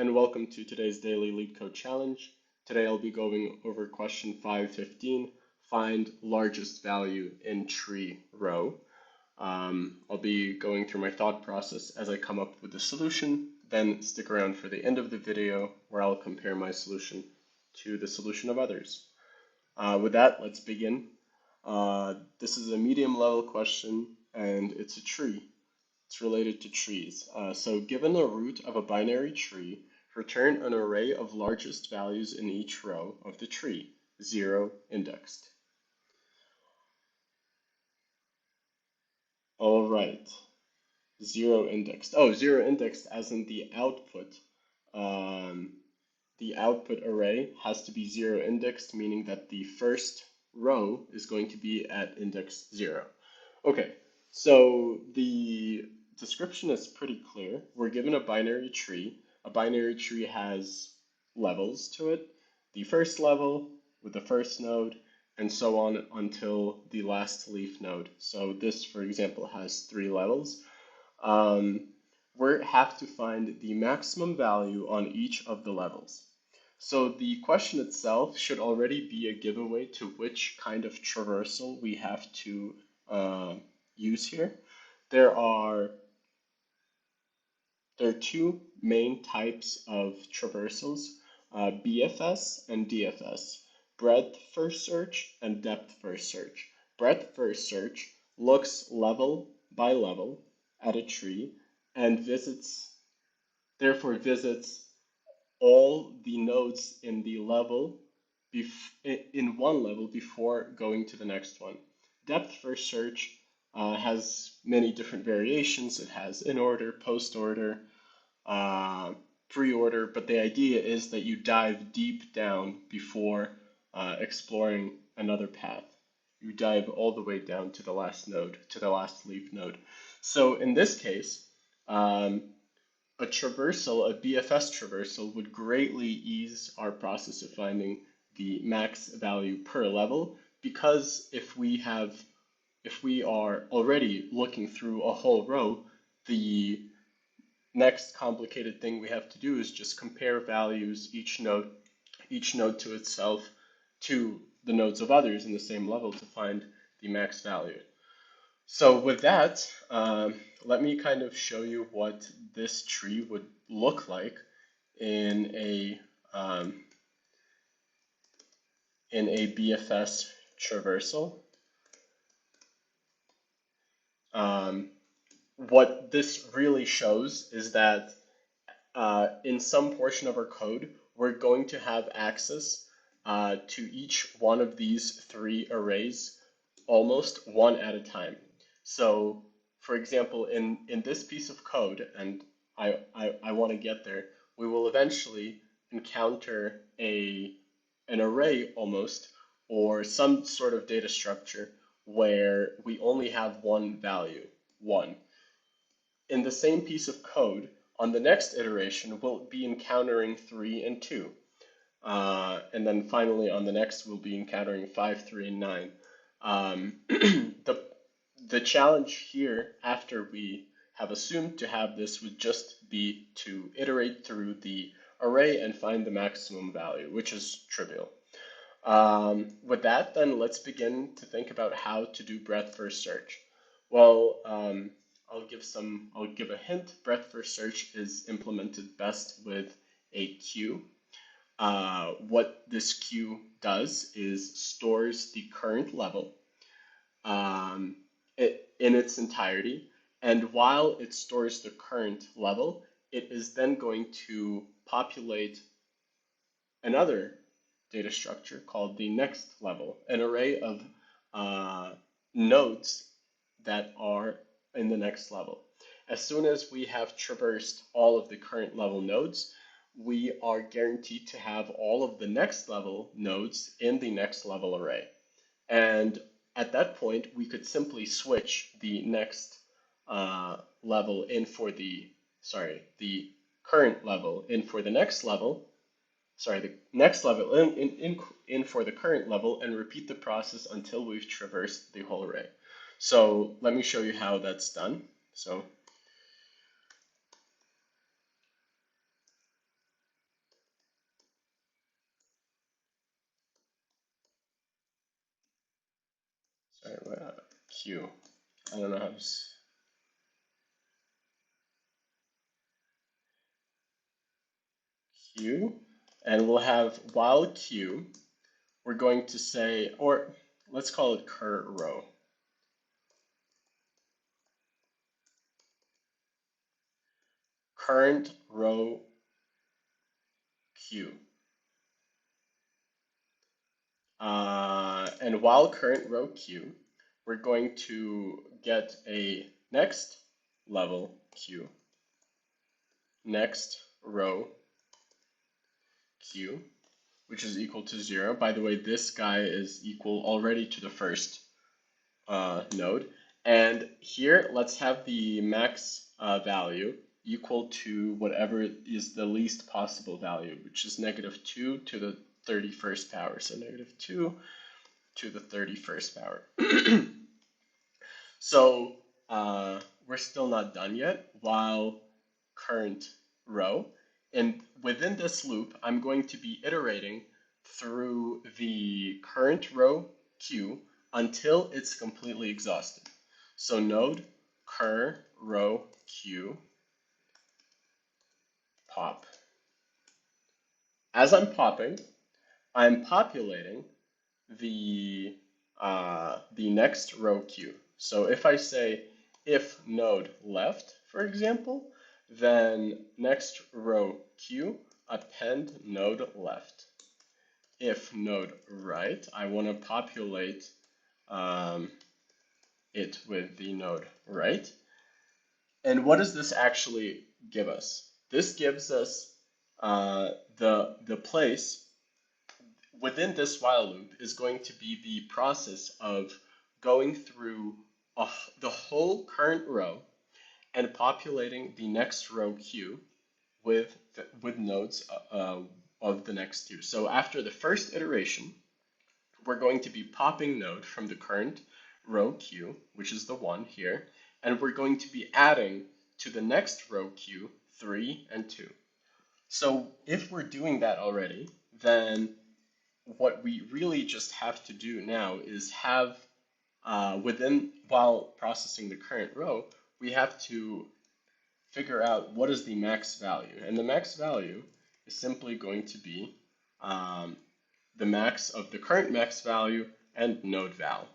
and welcome to today's daily Leetcode challenge. Today I'll be going over question 515, find largest value in tree row. I'll be going through my thought process as I come up with the solution, then stick around for the end of the video where I'll compare my solution to the solution of others. With that, let's begin. This is a medium level question and it's a tree. It's related to trees. So given the root of a binary tree, return an array of largest values in each row of the tree, 0 indexed. All right, 0 indexed. Oh, 0 indexed as in the output. The output array has to be 0 indexed, meaning that the first row is going to be at index 0. Okay, so the description is pretty clear. We're given a binary tree. A binary tree has levels to it. The first level with the first node, and so on until the last leaf node. So this, for example, has 3 levels. We have to find the maximum value on each of the levels. So the question itself should already be a giveaway to which kind of traversal we have to use here. There are 2 main types of traversals, BFS and DFS, breadth first search and depth first search. Breadth first search looks level by level at a tree and therefore visits all the nodes in the level in one level before going to the next one. Depth first search has many different variations. It has in order, post order, pre-order, but the idea is that you dive deep down before exploring another path. You dive all the way down to the last node, to the last leaf node. So in this case, a traversal, a BFS traversal, would greatly ease our process of finding the max value per level, because if we are already looking through a whole row, the next complicated thing we have to do is just compare values, each node to itself, to the nodes of others in the same level to find the max value. So with that, let me kind of show you what this tree would look like in a BFS traversal. What this really shows is that in some portion of our code, we're going to have access to each one of these 3 arrays almost one at a time. So, for example, in this piece of code, and I want to get there, we will eventually encounter an array almost, or some sort of data structure where we only have one value, 1. In the same piece of code, on the next iteration, we'll be encountering 3 and 2. And then finally, on the next, we'll be encountering 5, 3, and 9. The challenge here, after we have assumed to have this, would just be to iterate through the array and find the maximum value, which is trivial. With that, then let's begin to think about how to do breadth first search. Well, I'll give a hint. Breadth first search is implemented best with a queue. What this queue does is stores the current level in its entirety, and while it stores the current level, it is then going to populate another data structure called the next level, an array of nodes that are in the next level. As soon as we have traversed all of the current level nodes, we are guaranteed to have all of the next level nodes in the next level array. And at that point, we could simply switch the next level in for the current level in for the next level, the next level in for the current level, and repeat the process until we've traversed the whole array. So let me show you how that's done. So sorry, q. I don't know how to q, and we'll have while q, we're going to say, or let's call it cur row. Current row q. And while current row q, we're going to get a next level q, next row q, which is equal to 0. By the way, this guy is equal already to the first node. And here, let's have the max value equal to whatever is the least possible value, which is -2 to the 31st power. So -2 to the 31st power. So we're still not done yet. While current row, and within this loop, I'm going to be iterating through the current row q until it's completely exhausted. So node cur row q pop. As I'm popping, I'm populating the next row q. So if I say if node left, for example, then next row q, append node left. If node right, I want to populate it with the node right. And what does this actually give us? This gives us the place within this while loop is going to be the process of going through the whole current row and populating the next row q with nodes of the next two. So after the first iteration, we're going to be popping node from the current row q, which is the one here, and we're going to be adding to the next row q 3 and 2. So if we're doing that already, then what we really just have to do now is have while processing the current row, we have to figure out what is the max value. And the max value is simply going to be the max of the current max value and node val.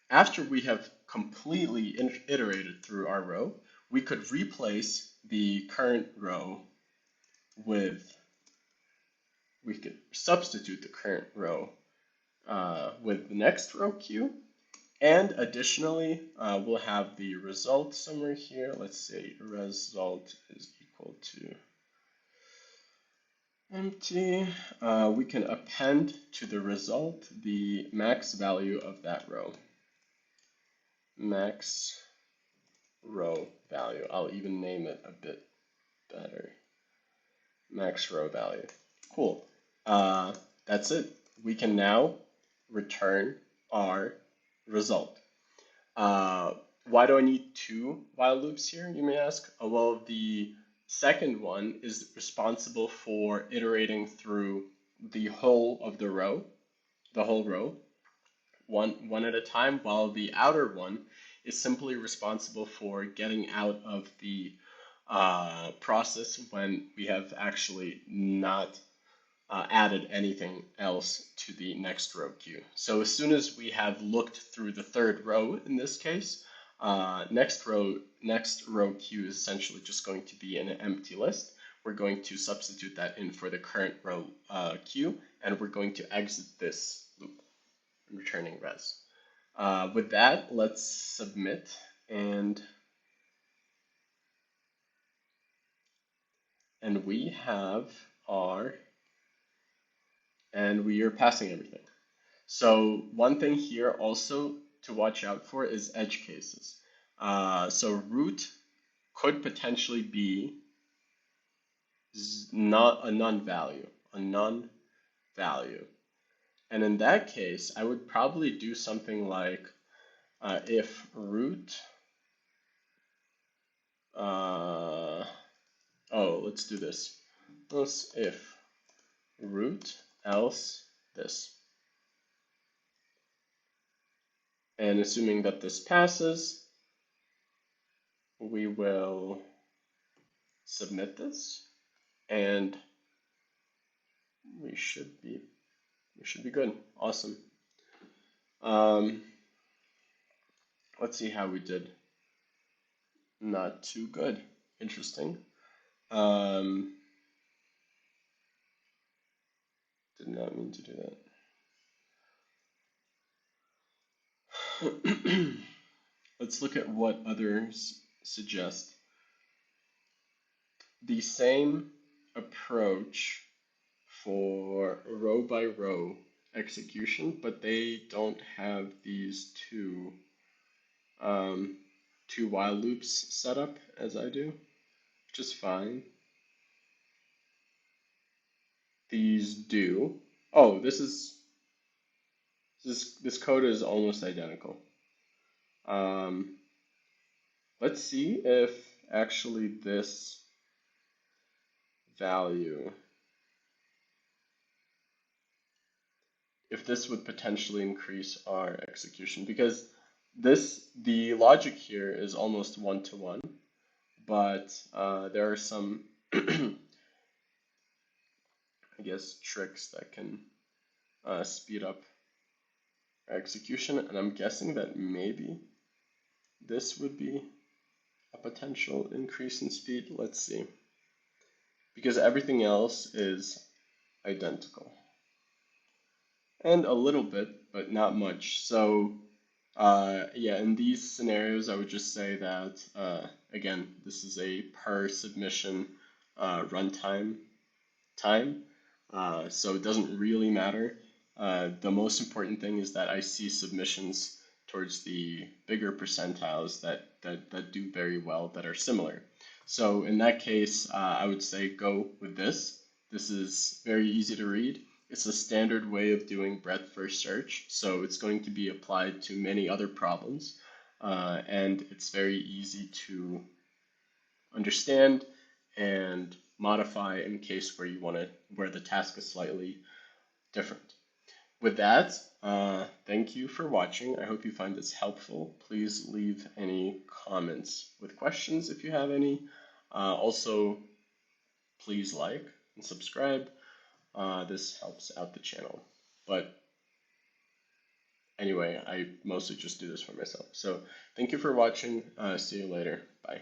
After we have completely iterated through our row, we could replace the current row we could substitute the current row with the next row q. And additionally, we'll have the result somewhere here. Let's say result is equal to empty. We can append to the result the max value of that row. Max row value. I'll even name it a bit better. Max row value. Cool. That's it. We can now return our result. Why do I need two while loops here, you may ask? Well, the second one is responsible for iterating through the whole of the row, one at a time, while the outer one is simply responsible for getting out of the process when we have actually not added anything else to the next row queue. So as soon as we have looked through the third row in this case, next row queue is essentially just going to be an empty list. We're going to substitute that in for the current row queue, and we're going to exit this loop, returning res. With that, let's submit, and we have we are passing everything. So one thing here also to watch out for is edge cases. So root could potentially be not a none value, And in that case, I would probably do something like if root, let's do this. Let's if root else this. And assuming that this passes, we will submit this, and we should be good. Awesome. Let's see how we did. Not too good. Interesting. Did not mean to do that. Let's look at what others suggest. The same approach for row by row execution, but they don't have these two while loops set up as I do, which is fine. These do. Oh, this code is almost identical. Let's see if actually this value, if this would potentially increase our execution, because the logic here is almost one-to-one, but there are some, I guess, tricks that can speed up our execution, and I'm guessing that maybe this would be a potential increase in speed. Let's see, because everything else is identical. And a little bit, but not much. So yeah, in these scenarios, I would just say that, again, this is a per submission runtime time, so it doesn't really matter. The most important thing is that I see submissions towards the bigger percentiles that do very well, that are similar. So in that case, I would say go with this. This is very easy to read. It's a standard way of doing breadth first search, so it's going to be applied to many other problems, and it's very easy to understand and modify in case where you want to, where the task is slightly different. With that, thank you for watching. I hope you find this helpful. Please leave any comments with questions if you have any. Also, please like and subscribe. This helps out the channel. But anyway, I mostly just do this for myself. So thank you for watching. See you later. Bye.